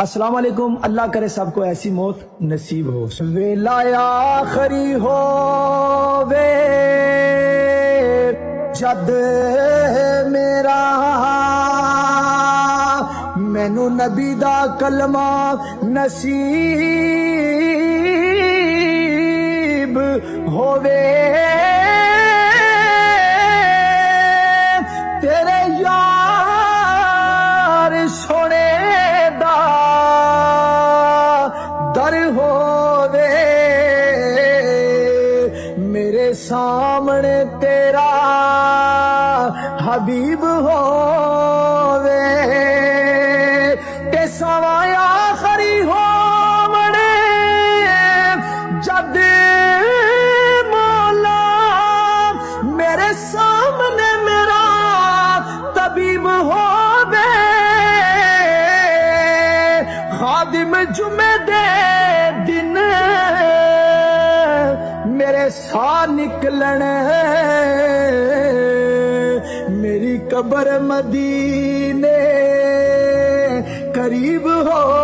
السلام علیکم. اللہ کرے سب کو ایسی موت نصیب ہو. ویلا آخری ہو وے جد میرا مینو نبی دا کلمہ نصیب ہووے. تیرے یار سونے دا در ہووے. میرے سامنے تیرا حبیب ہووے. تے سوا آخری ہووے جد مولا میرے سامنے میرا طبیب ہووے. خادم جمعے دے دن میرے ساہ نکلن میری قبر مدینے قریب ہو.